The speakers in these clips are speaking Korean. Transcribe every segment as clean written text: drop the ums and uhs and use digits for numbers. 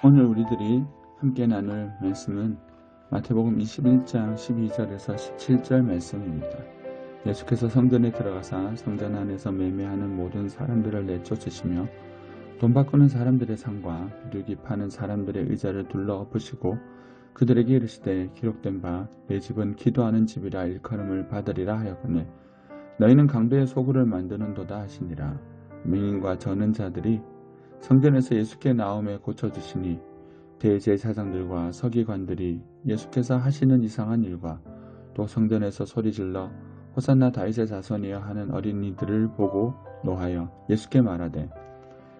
오늘 우리들이 함께 나눌 말씀은 마태복음 21장 12절에서 17절 말씀입니다. 예수께서 성전에 들어가사 성전 안에서 매매하는 모든 사람들을 내쫓으시며 돈 바꾸는 사람들의 상과 비둘기 파는 사람들의 의자를 둘러 엎으시고 그들에게 이르시되 기록된 바 내 집은 기도하는 집이라 일컬음을 받으리라 하였거늘 너희는 강도의 소굴을 만드는도다 하시니라. 맹인과 저는 자들이 성전에서 예수께 나옴에 고쳐주시니 대제사장들과 서기관들이 예수께서 하시는 이상한 일과 또 성전에서 소리질러 호산나 다윗의 자손이여 하는 어린이들을 보고 노하여 예수께 말하되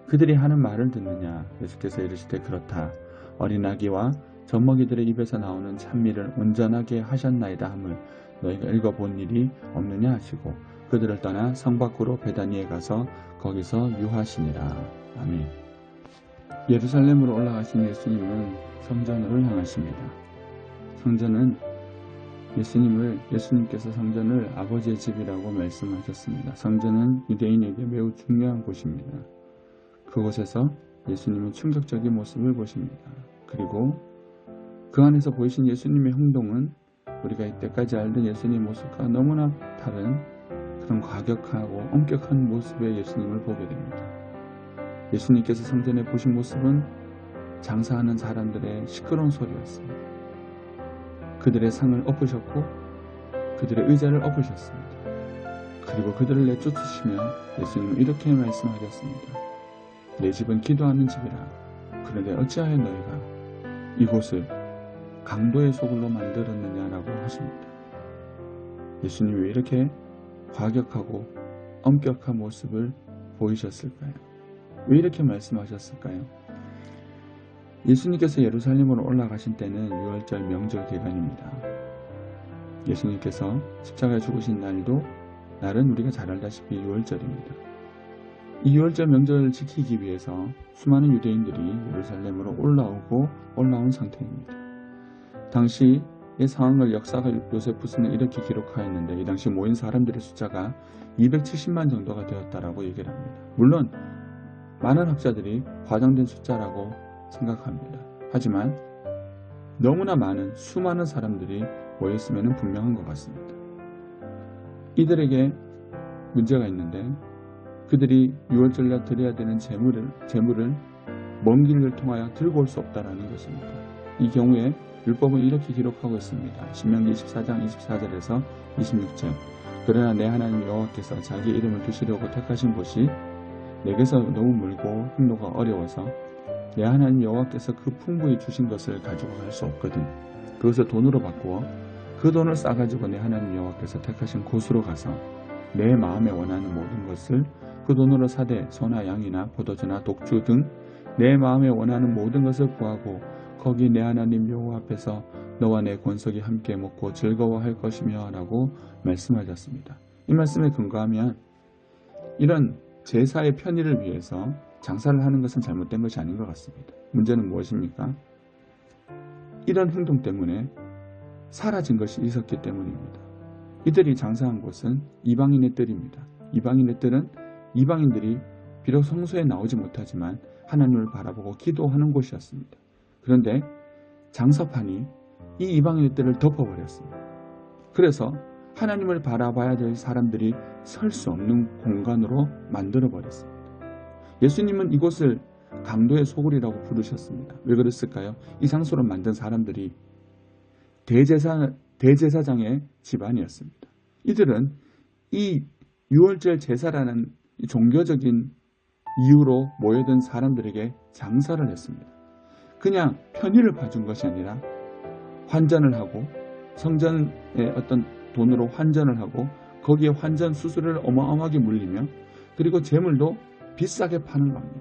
그들이 하는 말을 듣느냐. 예수께서 이르시되 그렇다. 어린 아기와 젖먹이들의 입에서 나오는 찬미를 온전하게 하셨나이다 함을 너희가 읽어본 일이 없느냐 하시고 그들을 떠나 성 밖으로 베다니에 가서 거기서 유하시니라. 아멘. 예루살렘으로 올라가신 예수님은 성전으로 향하십니다. 성전은 예수님께서 성전을 아버지의 집이라고 말씀하셨습니다. 성전은 유대인에게 매우 중요한 곳입니다. 그곳에서 예수님은 충격적인 모습을 보십니다. 그리고 그 안에서 보이신 예수님의 행동은 우리가 이때까지 알던 예수님의 모습과 너무나 다른 그런 과격하고 엄격한 모습의 예수님을 보게 됩니다. 예수님께서 성전에 보신 모습은 장사하는 사람들의 시끄러운 소리였습니다. 그들의 상을 엎으셨고 그들의 의자를 엎으셨습니다. 그리고 그들을 내쫓으시며 예수님은 이렇게 말씀하셨습니다. 내 집은 기도하는 집이라. 그런데 어찌하여 너희가 이곳을 강도의 소굴로 만들었느냐라고 하십니다. 예수님이 왜 이렇게 과격하고 엄격한 모습을 보이셨을까요? 왜 이렇게 말씀하셨을까요? 예수님께서 예루살렘으로 올라가신 때는 유월절 명절 기간입니다. 예수님께서 십자가에 죽으신 날은 우리가 잘 알다시피 유월절입니다. 이 유월절 명절을 지키기 위해서 수많은 유대인들이 예루살렘으로 올라온 상태입니다. 당시의 상황을 역사가 요세푸스는 이렇게 기록하였는데 이 당시 모인 사람들의 숫자가 270만 정도가 되었다라고 얘기를 합니다. 물론 많은 학자들이 과장된 숫자라고 생각합니다. 하지만 너무나 수많은 사람들이 모였으면 분명한 것 같습니다. 이들에게 문제가 있는데 그들이 유월절날 드려야 되는 제물을 먼 길을 통하여 들고 올 수 없다라는 것입니다. 이 경우에 율법은 이렇게 기록하고 있습니다. 신명기 24장 24절에서 26절 그러나 내 하나님 여호와께서 자기 이름을 두시려고 택하신 곳이 내게서 너무 멀고 행로가 어려워서 내 하나님 여호와께서 그 풍부히 주신 것을 가지고 갈 수 없거든. 그것을 돈으로 바꾸어 그 돈을 싸가지고 내 하나님 여호와께서 택하신 곳으로 가서 내 마음에 원하는 모든 것을 그 돈으로 사되 소나 양이나 포도주나 독주 등 내 마음에 원하는 모든 것을 구하고 거기 내 하나님 여호와 앞에서 너와 내 권속이 함께 먹고 즐거워할 것이며 라고 말씀하셨습니다. 이 말씀에 근거하면 이런 제사의 편의를 위해서 장사를 하는 것은 잘못된 것이 아닌 것 같습니다. 문제는 무엇입니까? 이런 행동 때문에 사라진 것이 있었기 때문입니다. 이들이 장사한 곳은 이방인의 뜰입니다. 이방인의 뜰은 이방인들이 비록 성소에 나오지 못하지만 하나님을 바라보고 기도하는 곳이었습니다. 그런데 장사판이 이 이방인의 뜰을 덮어버렸습니다. 그래서 하나님을 바라봐야 될 사람들이 설 수 없는 공간으로 만들어버렸습니다. 예수님은 이곳을 강도의 소굴이라고 부르셨습니다. 왜 그랬을까요? 이 장소를 만든 사람들이 대제사장의 집안이었습니다. 이들은 이 유월절 제사라는 종교적인 이유로 모여든 사람들에게 장사를 했습니다. 그냥 편의를 봐준 것이 아니라 환전을 하고 성전의 어떤 돈으로 환전을 하고 거기에 환전 수수료를 어마어마하게 물리며 그리고 재물도 비싸게 파는 겁니다.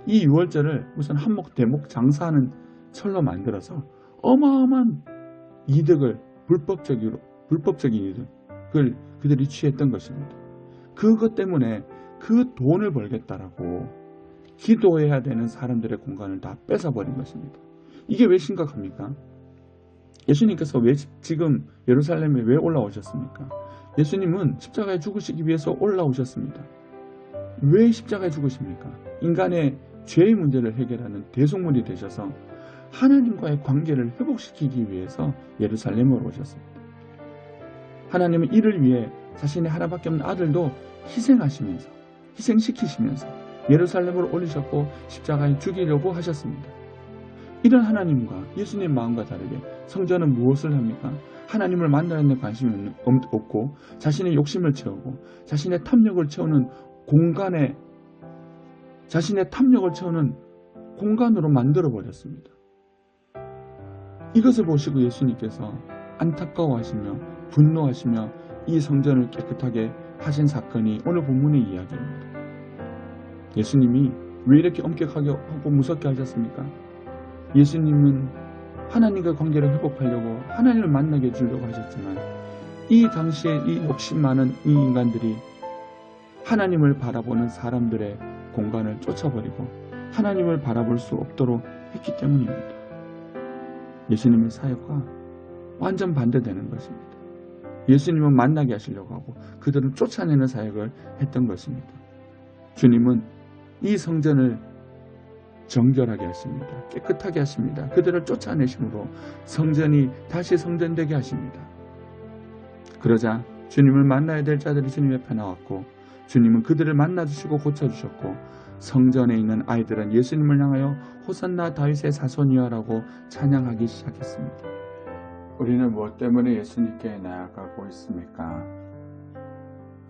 이 유월절을 우선 한몫 대목 장사하는 철로 만들어서 어마어마한 이득을 불법적인 이득을 그들이 취했던 것입니다. 그것 때문에 그 돈을 벌겠다라고 기도해야 되는 사람들의 공간을 다 뺏어버린 것입니다. 이게 왜 심각합니까? 예수님께서 왜 지금 예루살렘에 왜 올라오셨습니까? 예수님은 십자가에 죽으시기 위해서 올라오셨습니다. 왜 십자가에 죽으십니까? 인간의 죄의 문제를 해결하는 대속물이 되셔서 하나님과의 관계를 회복시키기 위해서 예루살렘으로 오셨습니다. 하나님은 이를 위해 자신의 하나밖에 없는 아들도 희생시키시면서 예루살렘으로 올리셨고 십자가에 죽이려고 하셨습니다. 이런 하나님과 예수님 마음과 다르게 성전은 무엇을 합니까? 하나님을 만나는 데 관심이 없고 자신의 욕심을 채우고 자신의 탐욕을 채우는 공간으로 만들어버렸습니다. 이것을 보시고 예수님께서 안타까워하시며 분노하시며 이 성전을 깨끗하게 하신 사건이 오늘 본문의 이야기입니다. 예수님이 왜 이렇게 엄격하게 하고 무섭게 하셨습니까? 예수님은 하나님과 관계를 회복하려고 하나님을 만나게 해주려고 하셨지만 이 당시에 이 욕심 많은 이 인간들이 하나님을 바라보는 사람들의 공간을 쫓아버리고 하나님을 바라볼 수 없도록 했기 때문입니다. 예수님의 사역과 완전 반대되는 것입니다. 예수님은 만나게 하시려고 하고 그들은 쫓아내는 사역을 했던 것입니다. 주님은 이 성전을 정결하게 하십니다. 깨끗하게 하십니다. 그들을 쫓아내심으로 성전이 다시 성전되게 하십니다. 그러자 주님을 만나야 될 자들이 주님 옆에 나왔고 주님은 그들을 만나주시고 고쳐주셨고 성전에 있는 아이들은 예수님을 향하여 호산나 다윗의 자손이여 라고 찬양하기 시작했습니다. 우리는 무엇 때문에 예수님께 나아가고 있습니까?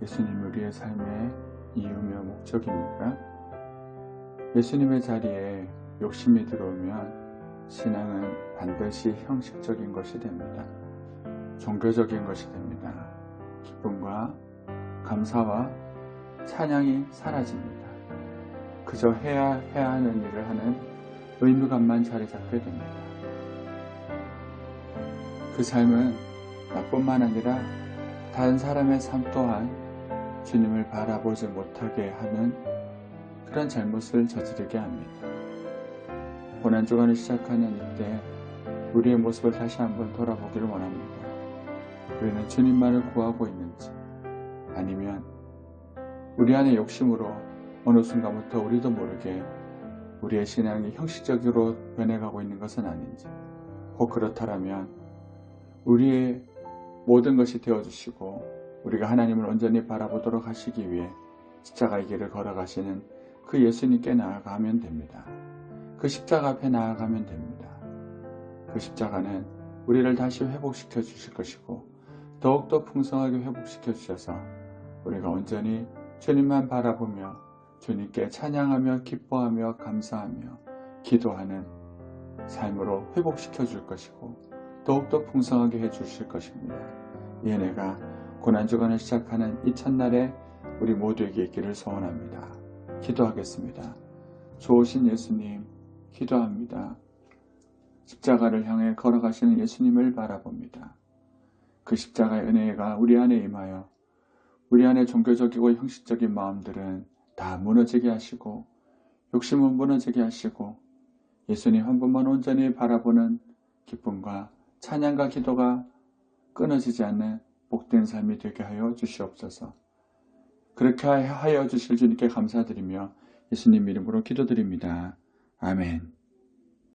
예수님 우리의 삶의 이유며 목적입니까? 예수님의 자리에 욕심이 들어오면 신앙은 반드시 형식적인 것이 됩니다. 종교적인 것이 됩니다. 기쁨과 감사와 찬양이 사라집니다. 그저 해야 하는 일을 하는 의무감만 자리 잡게 됩니다. 그 삶은 나뿐만 아니라 다른 사람의 삶 또한 주님을 바라보지 못하게 하는 그런 잘못을 저지르게 합니다. 고난주간을 시작하는 이때 우리의 모습을 다시 한번 돌아보기를 원합니다. 우리는 주님만을 구하고 있는지 아니면 우리 안의 욕심으로 어느 순간부터 우리도 모르게 우리의 신앙이 형식적으로 변해가고 있는 것은 아닌지, 혹 그렇다면 우리의 모든 것이 되어주시고 우리가 하나님을 온전히 바라보도록 하시기 위해 십자가의 길을 걸어가시는 그 예수님께 나아가면 됩니다. 그 십자가 앞에 나아가면 됩니다. 그 십자가는 우리를 다시 회복시켜 주실 것이고 더욱더 풍성하게 회복시켜 주셔서 우리가 온전히 주님만 바라보며 주님께 찬양하며 기뻐하며 감사하며 기도하는 삶으로 회복시켜 줄 것이고 더욱더 풍성하게 해 주실 것입니다. 이 은혜가 고난주간을 시작하는 이 첫날에 우리 모두에게 있기를 소원합니다. 기도하겠습니다. 좋으신 예수님, 기도합니다. 십자가를 향해 걸어가시는 예수님을 바라봅니다. 그 십자가의 은혜가 우리 안에 임하여 우리 안에 종교적이고 형식적인 마음들은 다 무너지게 하시고 욕심은 무너지게 하시고 예수님 한 분만 온전히 바라보는 기쁨과 찬양과 기도가 끊어지지 않는 복된 삶이 되게 하여 주시옵소서. 그렇게 하여 주실 주님께 감사드리며 예수님 이름으로 기도드립니다. 아멘.